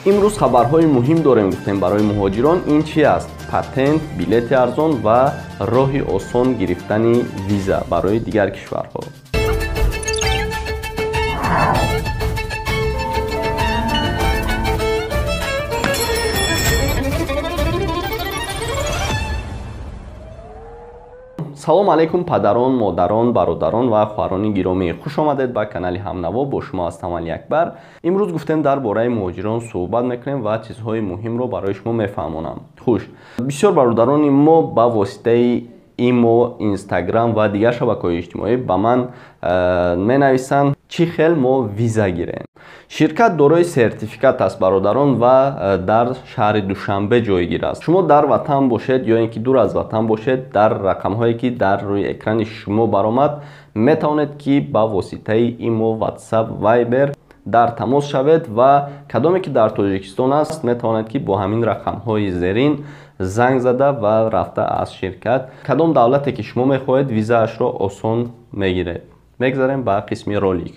имрӯз хабарҳои муҳим дорем гуфтем барои муҳоҷирон. Ин чи аст? Патент, билети арзон ва роҳи осон гирифтани виза барои дигар кишварҳо. салом алейкум падарон, модарон, бародарон ва хоҳарони гиромӣ. Хуш омадед ба канали Ҳамнаво. Бо шумо ҳастам Али Акбар. Имрӯз гуфтем дар бораи муҳоҷирон суҳбат мекунем ва чизҳои муҳимро барои шумо мефаҳмонам. Хуш, бисёр бародарони мо ба воситаи имо, инстаграм ва дигар шабакаҳои иҷтимоӣ ба ман менависанд чӣ хел мо виза гирем. Ширкат дорои сертификат аст бародарон ва дар шаҳри Душанбе ҷойгир аст. Шумо дар ватан бошед ё ин ки дур аз ватан бошед, дар рақамҳое ки дар рӯи экрани шумо баромад метавонед ки ба воситаи имо, ватсап, вайбер дар тамос шавед ва кадоме ки дар Тоҷикистон аст метавонед ки бо ҳамин рақамҳои зерин занг зада ва рафта аз ширкат кадом давлате ки шумо мехоҳед визаашро осон мегиред. Мегзарем ба қисми ролик.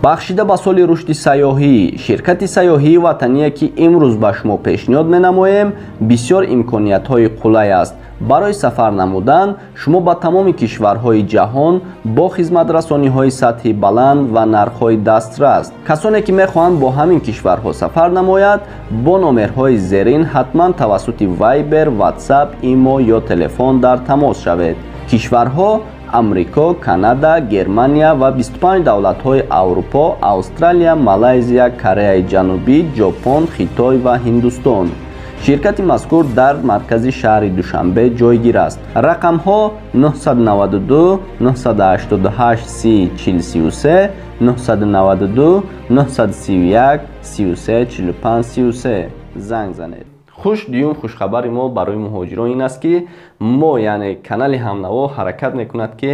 Бахшида ба соли рушди сайёҳӣ, ширкати сайёҳии ватание ки имрӯз ба шумо пешниҳод менамоем бисёр имкониятҳои қулай аст. Барои сафар намудан шумо ба тамоми кишварҳои ҷаҳон бо хизматрасониҳои сатҳи баланд ва нархҳои дастрас. Касоне ки мехоҳанд бо ҳамин кишварҳо сафар намояд, бо номерҳои зерин ҳатман тавассути вайбер, ватсап, имо ё телефон дар тамос шавед. Кишварҳо Амрико, Канада, Германия ва 25 давлатҳои Аврупо, Австралия, Малайзия, Кореяи Ҷанубӣ, Ҷопон, Хитой ва Ҳиндустон. Ширкати мазкур дар маркази шаҳри Душанбе ҷойгир аст. Рақамҳо 992 988 30 40 33, 992 931 33 45 33 занг занед. хуш, дуюм хушхабари мо барои муҳоҷирон ин аст ки мо яъне канали Ҳамнаво ҳаракат мекунад ки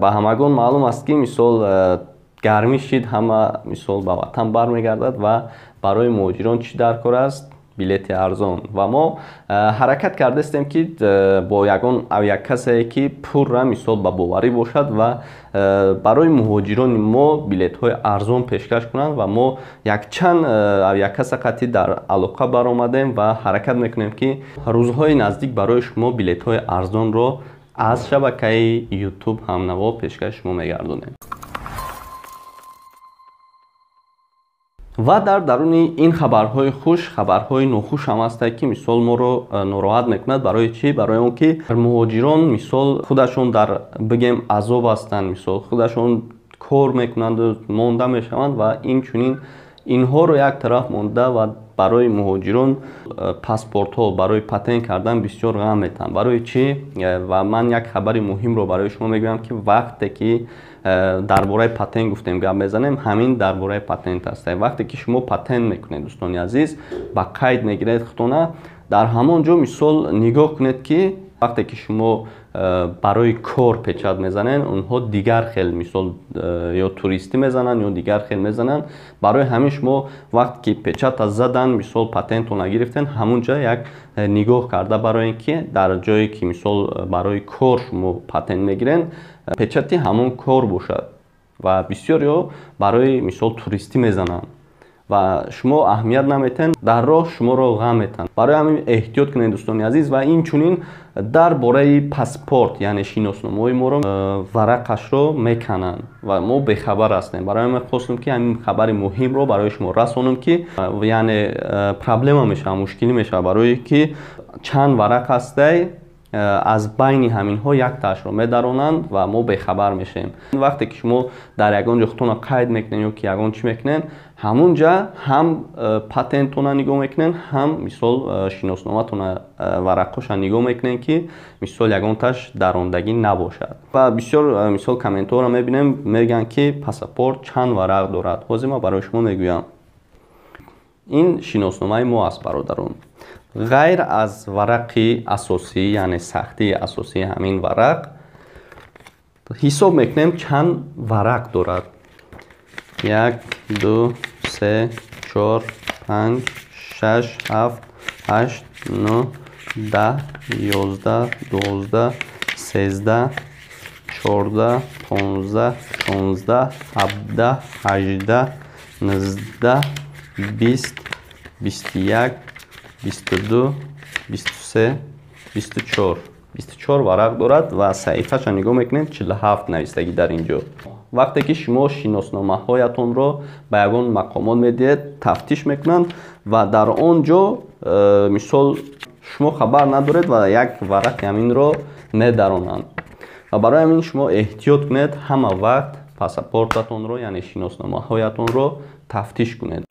ба ҳамагон маълум аст ки мисол гармӣ шид ҳама мисол ба ватан бармегардад ва барои муҳоҷирон чӣ дар кор аст? Билети арзон. Ва мо ҳаракат кардастем ки бо ягон авиакасе ки пурра мисол ба боварӣ бошад ва барои муҳоҷирони мо билетҳои арзон пешкаш кунанд ва мо якчанд авиакаса қатӣ дар алоқа баромадем ва ҳаракат мекунем ки рӯзҳои наздик барои шумо билетҳои арзонро аз шабакаи YouTube Ҳамнаво пешкаш шумо мегардонем. Ва дар даруни ин хабарҳои хуш, хабарҳои нохуш ҳам ҳаст ки мисол моро нороҳат мекунад. Барои чӣ? Барои он ки муҳоҷирон мисол худашон дар бигем азоб ҳастанд, мисол худашон кор мекунанд, монда мешаванд ва инчунин инҳоро як тараф монда ва барои муҳоҷирон паспортҳо барои патент кардан бисёр ғам метаҳанд. Барои чӣ? Ва ман як хабари муҳимро барои шумо мегӯям ки вақте ки дар бораи патент гуфтем гап мезанем, ҳамин дар бораи патент аст. Вақте ки шумо патент мекунед дӯстони азиз, ба қайд мегиред худона, дар ҳамон ҷо мисол нигоҳ кунед ки вақте ки шумо барои кор печат мезанед, онҳо дигар хел мисол ё туристӣ мезананд ё дигар хел мезананд. Барои ҳамин шумо вақте ки печата задан мисол патентро гирифтен, ҳамон ҷо як нигоҳ карда барои ин ки дар ҷое ки мисол барои кор шумо патент мегирен, печати ҳамон кор бошад ва бисёриё барои мисол туристӣ мезананд ва шумо аҳамият наметен, дар роҳ шуморо ғам метан. Барои ҳамин эҳтиёт кунед дӯстони азиз ва инчунин дар бораи паспорт яъне шиносномаҳои моро варақашро мекананд ва мо бехабар ҳастем. Барои ҳамин хостем ки ҳамин хабари муҳимро барои шумо расонам ки яъне проблема мешавад, мушкилӣ мешавад, барое ки чанд варақ ҳастай аз байни ҳаминҳо яктаашро медаронанд ва мо бехабар мешавем. Вақте ки шумо дар ягон ҷо худтонро қайд мекунед ё ки ягон чӣ мекунед, ҳамон ҷа ҳам патентона нигоҳ мекунед, ҳам мисол шиносноматона варақоша нигоҳ мекунед ки мисол ягонташ дарондагӣ набошад. Ва бисёр мисол комментҳоро мебинем, мегӯянд ки паспорт чанд варақ дорад. ҳозир ман барои шумо мегӯям. ин шиносномаи мо аст бародарон. غیر از ورق اساسی یعنی سختی اساسی همین ورق حساب میکنیم چند ورق دارد. 1 2 3 4 5 6 7 8 9 10 11 12 13 14 15 16 17 18 19 20 21 22 23 24 ورق دارد و صحیفه‌اش نگاه میکنید 47 نوشتگی در اینجا. وقتی که شما شناسنامه‌هایتون رو به یگان مقامات میدید تفتیش میکنند و در آنجا مثال شما خبر ندارید و یک ورق همین رو میدرونند و برای همین شما احتیاط کنید همه وقت پاسپورتتون رو یعنی شناسنامه‌هایتون رو تفتیش کنید.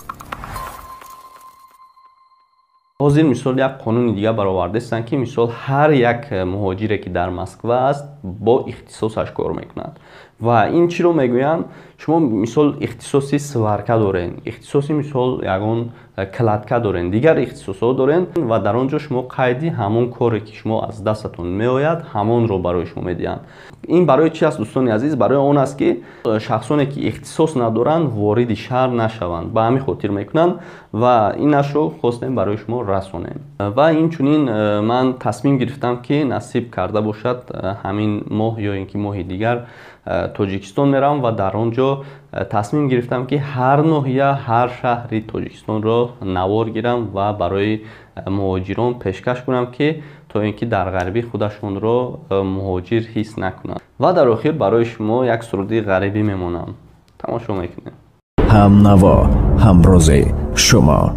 حاضر مثال یک قانون دیگه برآورده هستند که مثال هر یک مهاجری که در مسکو است با اختصاصش کار میکند و این چی رو میگویند شما مثال اختصاصی سوارکا دارین، اختصاصی مثال یگان کلاتکا دارین، دیگر اختصاصات دارین و در آنجا شما قیدی همون کاری که شما از دستتون میآید همون رو برای شما میدهند. این برای چی است دوستان عزیز؟ برای اون است که شخصانی که اختصاص ندارند وارد شهر نشوند، به همین خاطر میکنند و این نشو خواستیم برای شما رسونیم. و این چنین من تصمیم گرفتم که نصیب کرده باشد همین ماه یا اینکه ماه دیگر تاجیکستان میرم و در آنجا تصمیم گرفتم که هر ناحیه هر شهری تاجیکستان را نوار گیرم و برای مهاجران پیشکش کنم که تا اینکه در غربی خودشون را مهاجر حس نکنند. و در آخر برای شما یک سرودی غریبی میمونم، تماشا میکنید. هم نوا همراز شما.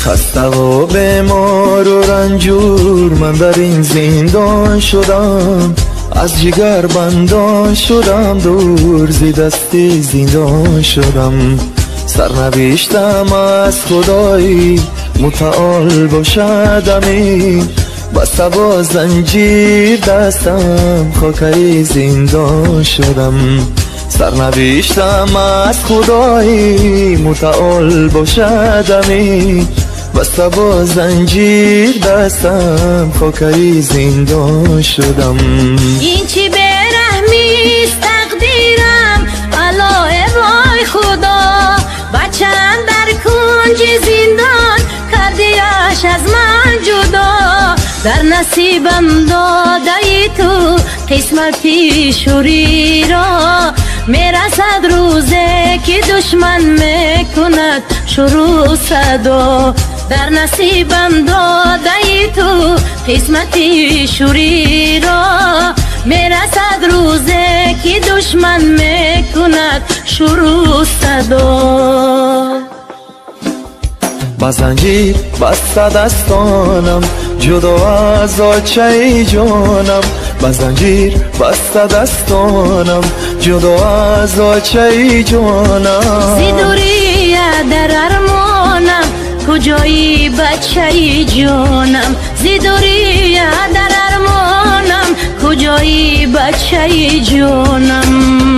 خسته و بیمار و رنجور من در این زندان شدم، از جگر بندان شدم، دور زی دست زندان شدم. سرنوشتم از خدای متعال باشد امین، بسته با زنجیر دستم خاکه زندان شدم. سرنوشتم از خدای متعال باشد امین، بسته با زنجیر دستم خاکه زندان شدم. این چی برحمیست تقدیرم علای وای خدا، بچم در کنج زندان کردیش از من جدا. در نصیبم داده ای تو قسمتی شوری را، میرسد روزه که دشمن میکند شروع صدا. در نصیبم داده ای تو قسمتی شوری را، میرسد روزه که دشمن میکند شروع صدا. با زنجیر بسته دستانم جدا از آچه جانم، با زنجیر بسته دستانم جدا از آچه جانم. زی دوری در ارمانم کجایی بچه جانم، زی دوری در ارمانم کجایی بچه جانم.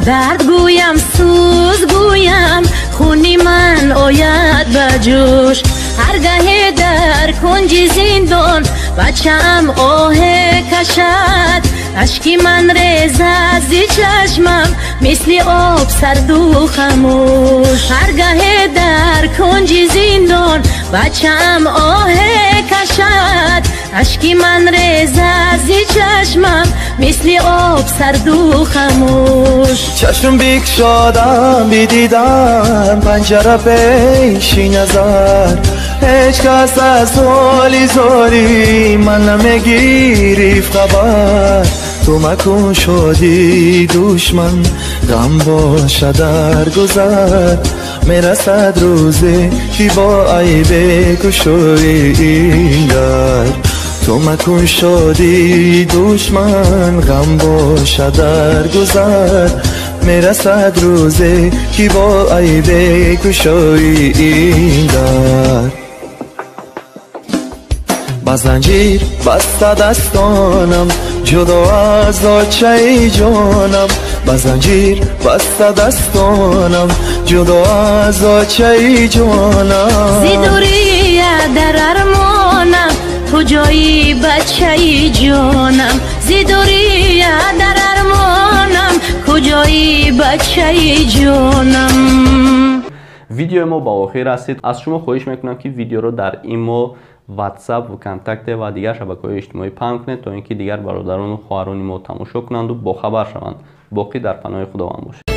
درد گویم سوز گویم خونی من آید به جوش. هرگاه در کنج زندان بچم آه کشد، اشکی من ریزد زی چشمم مثل آب سرد و خموش. هرگاه در کنج زندان بچم آه کشد، اشکی من ریزد زی چشمم مثل آب سرد و خموش. چشم بگشادم بدیدم پنجره پیشی نظر، هیچ کس از حالی زاری من نمیگیریف خبر. تو مکن شدی دشمن غم باشه در گذر، میرسد روزی که با عیب کشوی این در. تو مکن شدی دشمن غم باشه در گذر، میرسد روزی که با عیب کشوی این در. با زنجیر بسته دستانم جدا از آچه جانم با زنجیر بسته دستانم جدا از آچه جانم زی دوری در ارمانم کجایی بچه جانم زی دوری در ارمانم کجایی بچه جانم. ویدیو ما با آخر رسید. از شما خواهش میکنم که ویدیو رو در ایمو، واتساپ و کانتکت و دیگر شبکه‌های اجتماعی پهن کنید تا اینکه دیگر برادران و خواهران ما تماشا کنند و با خبر شوند. باقی در پناه خداوند باشید.